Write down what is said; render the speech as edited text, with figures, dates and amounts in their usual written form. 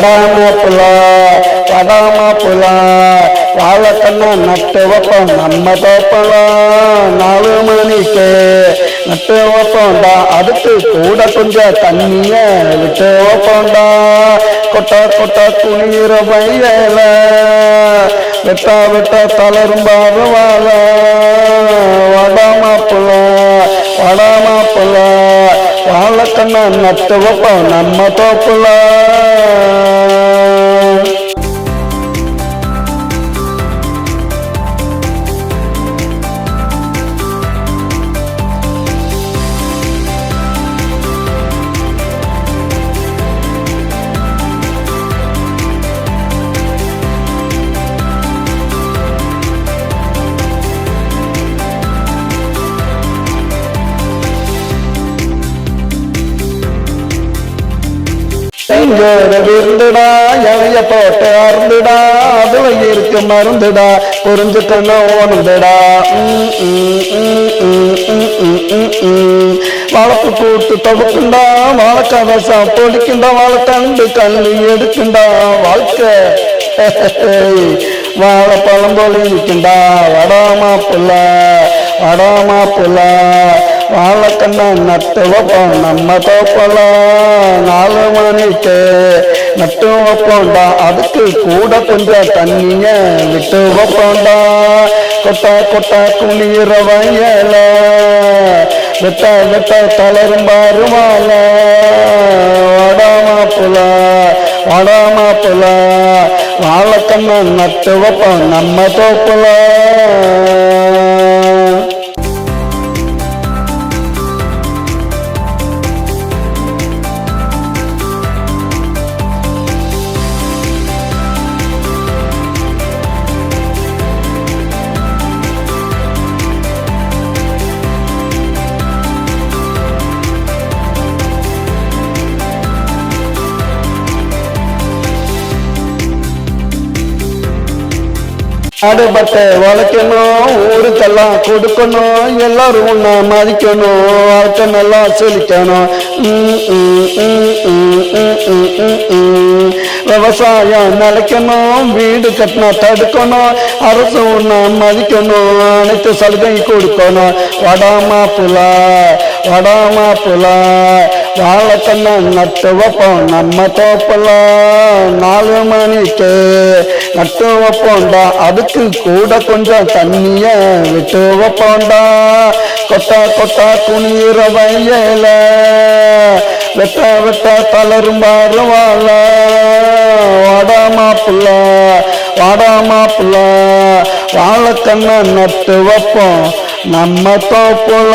வடாமாப்புல வடாமாப்புல வாழைக்கண்ணா நட்டு வைப்போம் நம்ம தோப்பல 4 மணிக்கு நட்டு வைப்போம்டா அதுக்கு கூட கொஞ்சம் தண்ணிய விட்டு வைப்போம்டா கொட்டா கொட்டா குளிர பையல வெட்டா வெட்டா தளரும் பாருவாள வடாமாப்புல வடாமாப்புல வாழைக்கண்ணா நட்டு வைப்போம் நம்ம தோப்புல. விருந்துடா இலைய போட்டு அருந்துடா அதுல இருக்கு மருந்துடா புரிஞ்சுக்கணும் ஓணுந்துடா. வாழைப்பு கூட்டு தொடுக்குண்டா வாழைக்கவசம் பொடிக்குண்டா வாழைத்தண்டு கல்லு எடுக்குண்டா வாழ்க்கை வாழைப்பழம் பொழிக்குண்டா வடாமாப்புல வடாமாப்புல வாழைக்கண்ணா நட்டு வைப்போம் நம்ம தோப்பல 4 மணிக்கு நட்டு வைப்போம்டா அதுக்கு கூட கொஞ்சம் தண்ணிய விட்டு வைப்போம்டா கொட்டா கொட்டா குளிர வயல வெட்ட வெட்ட தளரும் பாருவாள வடாமாப்புல வடாமாப்புல வாழைக்கண்ணா நட்டு வைப்போம் நம்ம தோப்புல. ஆடுபட்ட வளர்க்கணும் ஊருக்கெல்லாம் கொடுக்கணும் எல்லாரும் ஒண்ணா மதிக்கணும் வாழ்க்கை நல்லா செழிக்கணும். விவசாயம் நிலைக்கணும் வீடு கட்டினா தடுக்கணும் அரசு ஒண்ணா மதிக்கணும் அனைத்து சலுகை கொடுக்கணும் வடாமாப்புல வடாமாப்புல வாழைக்கண்ணா நட்டு வைப்போம் நம்ம தோப்பல 4 மணிக்கு நட்டு வைப்போம்டா அதுக்கு கூட கொஞ்சம் தண்ணிய விட்டு வைப்போம்டா கொட்டா கொட்டா குளிர வயல வெட்ட வெட்ட தளரும் பாருவாள வடாமாப்புல வடாமாப்புல வாழைக்கண்ணா நட்டு வைப்போம் நம்ம தோப்புல.